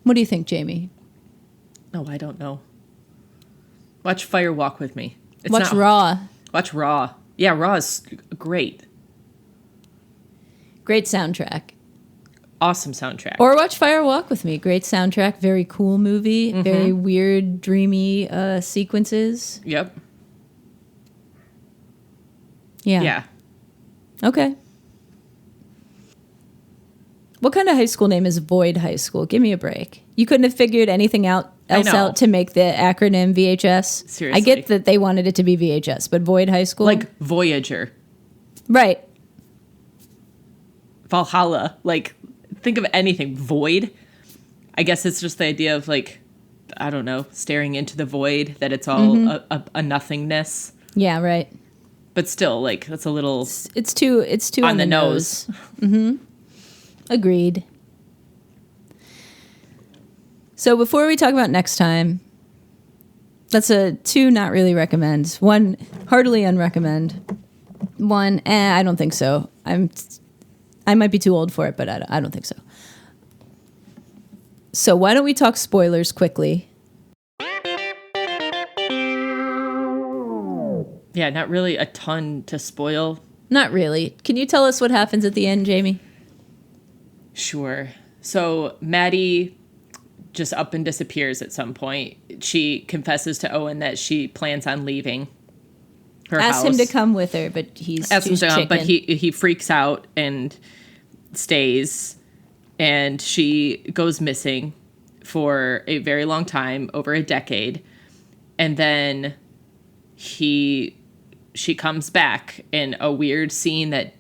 What do you think, Jamie? Oh, I don't know. Watch Fire Walk with Me. Watch Raw. Watch Raw. Yeah, Raw is great. Great soundtrack. Awesome soundtrack. Or watch Fire Walk with Me. Great soundtrack. Very cool movie. Very weird, dreamy sequences. Yep. Yeah. Okay. What kind of high school name is Void High School? Give me a break. You couldn't have figured anything out else out to make the acronym VHS. Seriously. I get that they wanted it to be VHS, but Void High School? Like Voyager. Right. Valhalla. Like, think of anything. Void. I guess it's just the idea of, like, I don't know, staring into the void, that it's all a nothingness. Yeah, right. But still, like, that's a little... It's too on the nose. Agreed. So before we talk about next time, that's a 2 not really recommend. 1 heartily unrecommend. 1 I don't think so. I might be too old for it, but I don't think so. So why don't we talk spoilers quickly? Yeah, not really a ton to spoil. Not really. Can you tell us what happens at the end, Jamie? Sure. So Maddy just up and disappears at some point. She confesses to Owen that she plans on leaving her house. Ask him to come with her, but he's too chicken. But he freaks out and stays, and she goes missing for a very long time, over a decade, and then she comes back in a weird scene that,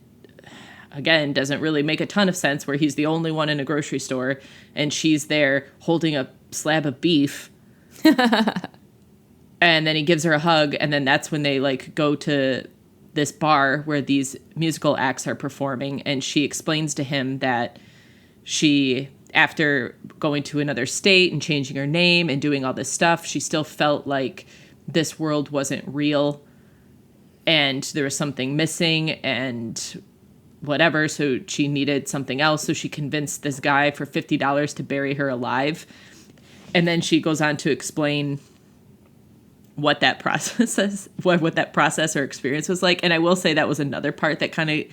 again, doesn't really make a ton of sense, where he's the only one in a grocery store and she's there holding a slab of beef. And then he gives her a hug, and then that's when they like go to this bar where these musical acts are performing, and she explains to him that she, after going to another state and changing her name and doing all this stuff, she still felt like this world wasn't real and there was something missing and whatever, so she needed something else. So she convinced this guy for $50 to bury her alive. And then she goes on to explain what that process is, what that process or experience was like. And I will say that was another part that kind of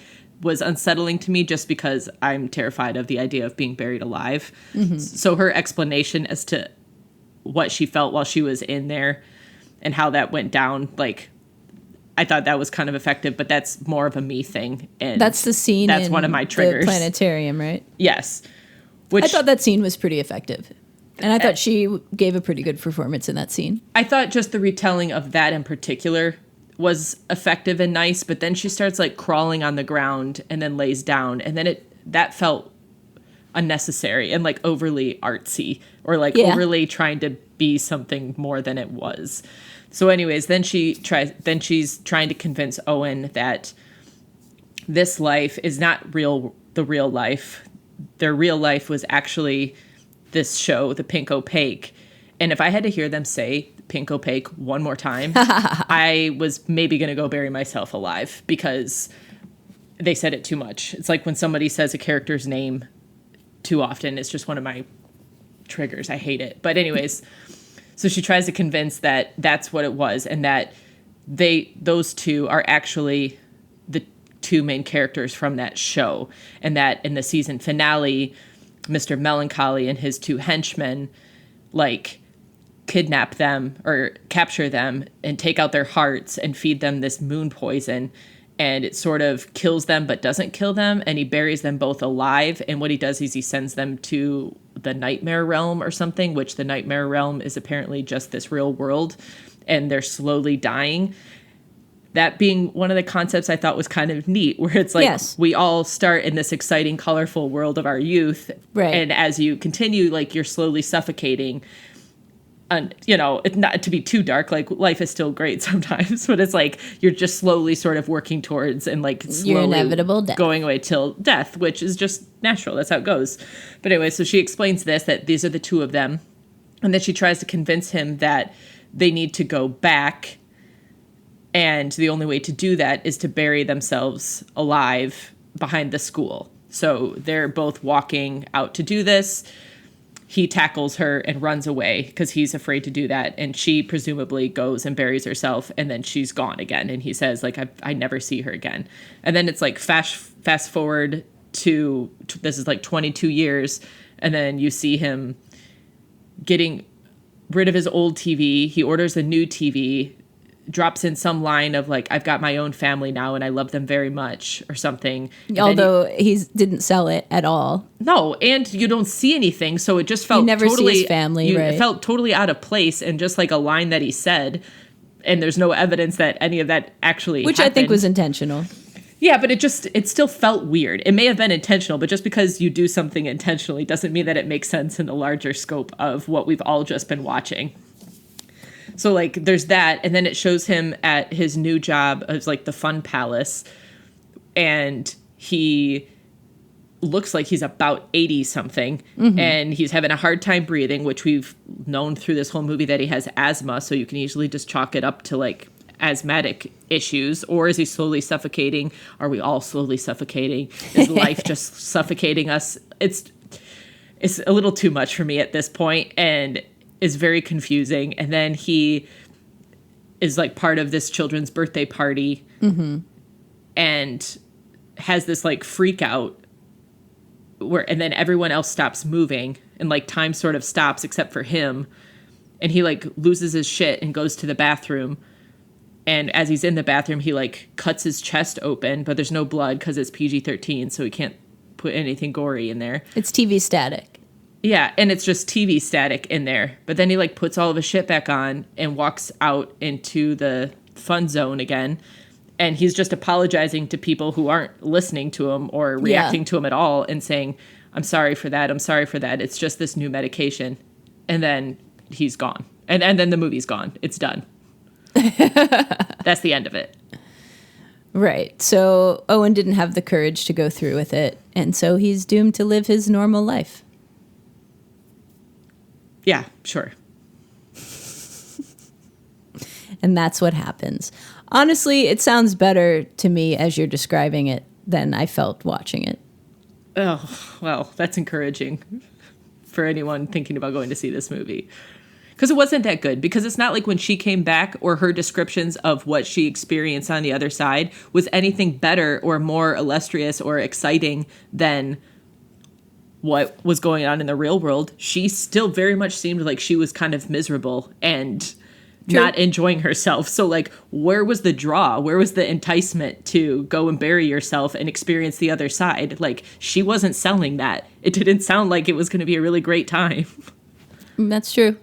was unsettling to me, just because I'm terrified of the idea of being buried alive. So her explanation as to what she felt while she was in there and how that went down, like, I thought that was kind of effective, but that's more of a me thing. And that's the scene. That's one of my triggers. The planetarium, right? Yes. I thought that scene was pretty effective. And I thought she gave a pretty good performance in that scene. I thought just the retelling of that in particular was effective and nice, but then she starts like crawling on the ground and then lays down, and then that felt unnecessary and like overly artsy, or like overly trying to be something more than it was. So anyways, then she's trying to convince Owen that this life is not the real life. Their real life was actually this show, The Pink Opaque. And if I had to hear them say Pink Opaque one more time, I was maybe going to go bury myself alive, because they said it too much. It's like when somebody says a character's name too often. It's just one of my triggers. I hate it. But anyways, so she tries to convince that that's what it was, and that those two are actually the two main characters from that show, and that in the season finale, Mr. Melancholy and his 2 henchmen like kidnap them or capture them and take out their hearts and feed them this moon poison, and it sort of kills them but doesn't kill them, and he buries them both alive. And what he does is he sends them to the nightmare realm or something, which the nightmare realm is apparently just this real world, and they're slowly dying. That being one of the concepts I thought was kind of neat, where it's like, we all start in this exciting, colorful world of our youth. Right. And as you continue, like, you're slowly suffocating. And, you know, it's not to be too dark, like, life is still great sometimes, but it's like you're just slowly sort of working towards and like slowly your inevitable death. Going away till death, which is just natural. That's how it goes. But anyway, so she explains that these are the 2 of them. And then she tries to convince him that they need to go back. And the only way to do that is to bury themselves alive behind the school. So they're both walking out to do this. He tackles her and runs away because he's afraid to do that. And she presumably goes and buries herself, and then she's gone again. And he says, like, I never see her again. And then it's like fast forward to this is like 22 years. And then you see him getting rid of his old TV. He orders a new TV. drops in some line of like, I've got my own family now and I love them very much or something. Although he didn't sell it at all. No, and you don't see anything. So it just felt you never totally, see his family, right? It felt totally out of place and just like a line that he said. And there's no evidence that any of that actually Which happened. I think was intentional. Yeah, but it still felt weird. It may have been intentional, but just because you do something intentionally doesn't mean that it makes sense in the larger scope of what we've all just been watching. So, like, there's that, and then it shows him at his new job as, like, the Fun Palace, and he looks like he's about 80-something, and he's having a hard time breathing, which we've known through this whole movie that he has asthma, so you can easily just chalk it up to, like, asthmatic issues. Or is he slowly suffocating? Are we all slowly suffocating? Is life just suffocating us? It's a little too much for me at this point, and is very confusing. And then he is like part of this children's birthday party and has this like freak out and then everyone else stops moving and like time sort of stops except for him. And he like loses his shit and goes to the bathroom. And as he's in the bathroom, he like cuts his chest open, but there's no blood because it's PG-13. So he can't put anything gory in there. It's TV static. Yeah, and it's just TV static in there. But then he, like, puts all of his shit back on and walks out into the fun zone again. And he's just apologizing to people who aren't listening to him or reacting to him at all and saying, I'm sorry for that. I'm sorry for that. It's just this new medication. And then he's gone. And then the movie's gone. It's done. That's the end of it. Right. So Owen didn't have the courage to go through with it. And so he's doomed to live his normal life. Yeah, sure. And that's what happens. Honestly, it sounds better to me as you're describing it than I felt watching it. Oh, well, that's encouraging for anyone thinking about going to see this movie. Because it wasn't that good. Because it's not like when she came back or her descriptions of what she experienced on the other side was anything better or more illustrious or exciting than what was going on in the real world. She still very much seemed like she was kind of miserable and not enjoying herself. So like, where was the draw? Where was the enticement to go and bury yourself and experience the other side? Like, she wasn't selling that. It didn't sound like it was going to be a really great time. That's true.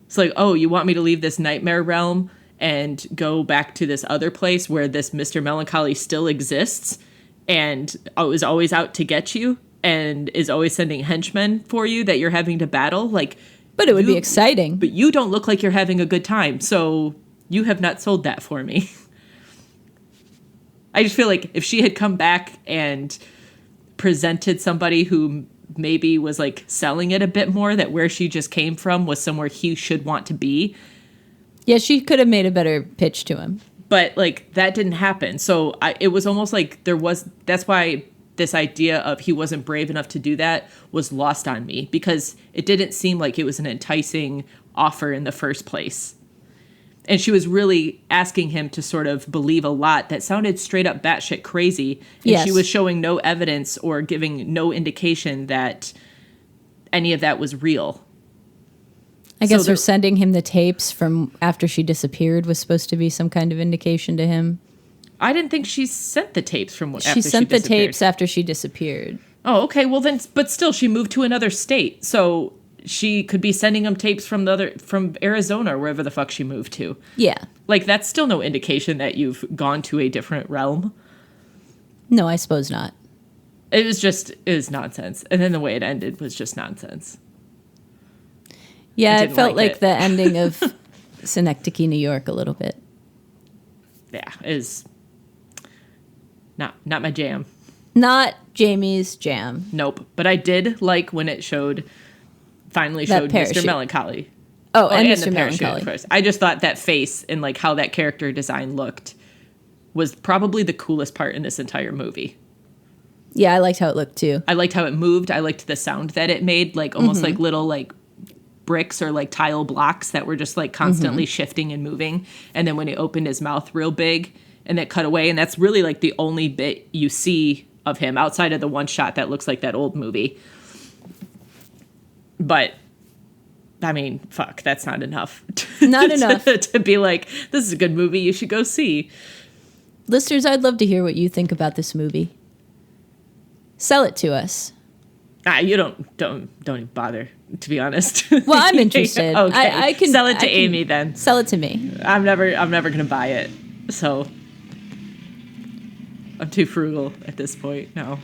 It's like, oh, you want me to leave this nightmare realm and go back to this other place where this Mr. Melancholy still exists and is always out to get you and is always sending henchmen for you that you're having to battle? Like, but it would be exciting. But you don't look like you're having a good time, so you have not sold that for me. I just feel like if she had come back and presented somebody who maybe was like selling it a bit more, that where she just came from was somewhere he should want to be. Yeah, she could have made a better pitch to him. But like that didn't happen. So it was almost like that's why this idea of he wasn't brave enough to do that was lost on me, because it didn't seem like it was an enticing offer in the first place. And she was really asking him to sort of believe a lot that sounded straight up batshit crazy. And yes. She was showing no evidence or giving no indication that any of that was real. I guess her sending him the tapes from after she disappeared was supposed to be some kind of indication to him. I didn't think she sent the tapes from after she sent the disappeared. tapes after she disappeared. Oh, okay. Well then, but still, she moved to another state, so she could be sending him tapes from Arizona or wherever the fuck she moved to. Yeah. Like, that's still no indication that you've gone to a different realm. No, I suppose not. It was nonsense. And then the way it ended was just nonsense. Yeah, it felt like the ending of Synecdoche, New York a little bit. Yeah, it is not my jam. Not Jamie's jam. Nope. But I did like when it finally showed Mr. Melancholy. Oh, and Mr. the Parachute, Melancholy. of course. I just thought that face and like how that character design looked was probably the coolest part in this entire movie. Yeah, I liked how it looked too. I liked how it moved. I liked the sound that it made, like almost like little like bricks or like tile blocks that were just like constantly shifting and moving. And then when he opened his mouth real big and it cut away, and that's really like the only bit you see of him outside of the one shot that looks like that old movie. But I mean, fuck, that's not enough. Not enough. To be like, this is a good movie, you should go see. Listeners, I'd love to hear what you think about this movie. Sell it to us. You don't even bother, to be honest. Well, I'm interested. Okay. I can sell it to Amy then. Sell it to me. I'm never gonna buy it. So I'm too frugal at this point. No.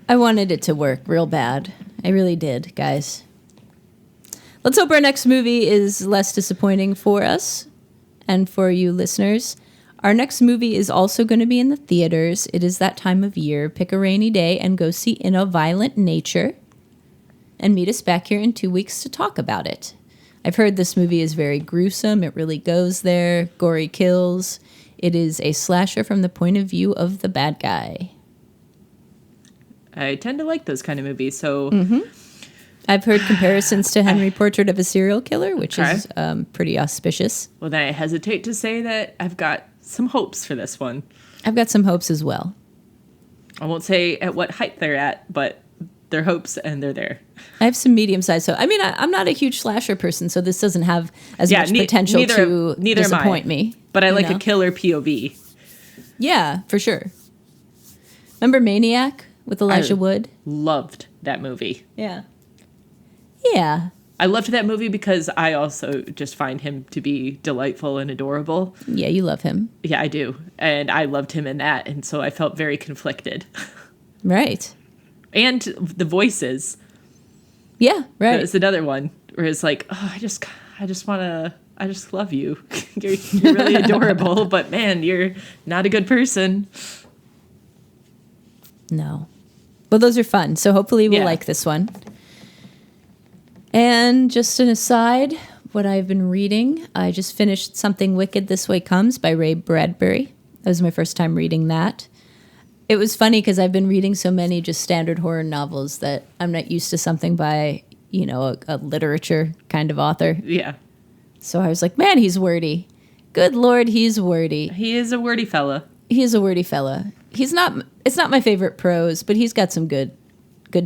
I wanted it to work real bad. I really did, guys. Let's hope our next movie is less disappointing for us and for you listeners. Our next movie is also going to be in the theaters. It is that time of year. Pick a rainy day and go see In a Violent Nature. And meet us back here in 2 weeks to talk about it. I've heard this movie is very gruesome. It really goes there. Gory kills. It is a slasher from the point of view of the bad guy. I tend to like those kind of movies, so... Mm-hmm. I've heard comparisons to Henry Portrait of a Serial Killer, which is pretty auspicious. Well, then I hesitate to say that I've got some hopes for this one. I've got some hopes as well. I won't say at what height they're at, but they're hopes and they're there. I have some medium size. So, I mean, I'm not a huge slasher person, so this doesn't have as much potential to disappoint me. But I like a killer POV. Yeah, for sure. Remember Maniac with Elijah Wood? Loved that movie. Yeah. Yeah. I loved that movie because I also just find him to be delightful and adorable. Yeah, you love him. Yeah, I do. And I loved him in that. And so I felt very conflicted. Right. And the voices. Yeah, right. It's another one where it's like, oh, I just love you. You're really adorable, but man, you're not a good person. No. Well, those are fun. So hopefully we'll like this one. And just an aside, what I've been reading, I just finished Something Wicked This Way Comes by Ray Bradbury. That was my first time reading that. It was funny because I've been reading so many just standard horror novels that I'm not used to something by, a literature kind of author. Yeah. So I was like, man, he's wordy. Good Lord, he's wordy. He is a wordy fella. He is a wordy fella. It's not my favorite prose, but he's got some good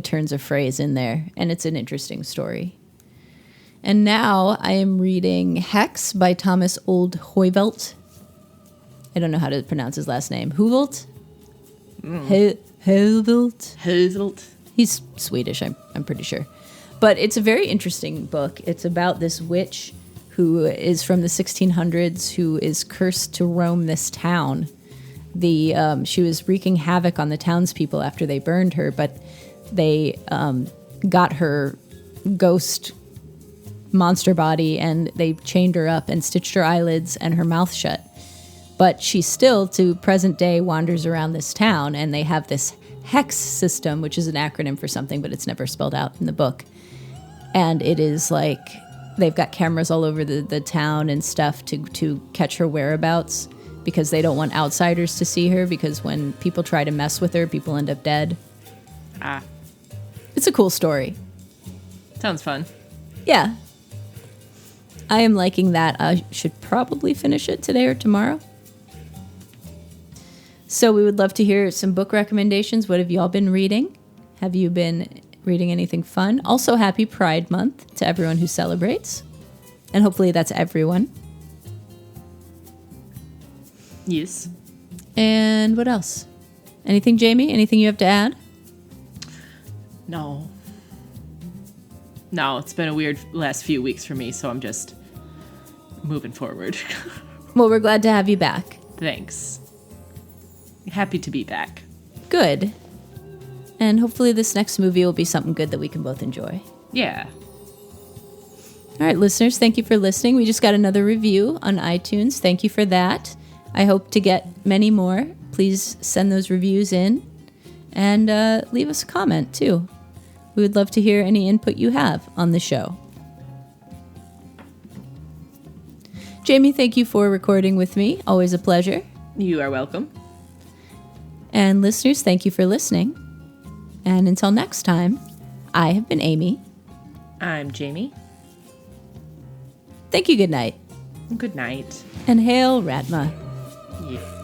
turns of phrase in there, and it's an interesting story. And now I am reading Hex by Thomas Oldhoyvelt. I don't know how to pronounce his last name. Hoevelt? Hoevelt? He's Swedish, I'm pretty sure. But it's a very interesting book. It's about this witch who is from the 1600s who is cursed to roam this town. She was wreaking havoc on the townspeople after they burned her, but they got her ghost monster body and they chained her up and stitched her eyelids and her mouth shut. But she still, to present day, wanders around this town, and they have this hex system, which is an acronym for something, but it's never spelled out in the book. And it is like they've got cameras all over the town and stuff to catch her whereabouts because they don't want outsiders to see her, because when people try to mess with her, people end up dead. It's a cool story. Sounds fun. Yeah. I am liking that. I should probably finish it today or tomorrow. So we would love to hear some book recommendations. What have y'all been reading? Have you been reading anything fun? Also, happy Pride Month to everyone who celebrates. And hopefully that's everyone. Yes. And what else? Anything, Jamie? Anything you have to add? No, it's been a weird last few weeks for me, so I'm just moving forward. Well, we're glad to have you back. Thanks. Happy to be back. Good. And hopefully this next movie will be something good that we can both enjoy. Yeah. All right, listeners, thank you for listening. We just got another review on iTunes. Thank you for that. I hope to get many more. Please send those reviews in and leave us a comment, too. We would love to hear any input you have on the show. Jamie, thank you for recording with me. Always a pleasure. You are welcome. And listeners, thank you for listening. And until next time, I have been Amy. I'm Jamie. Thank you, good night. Good night. And hail Ratma. Yeah.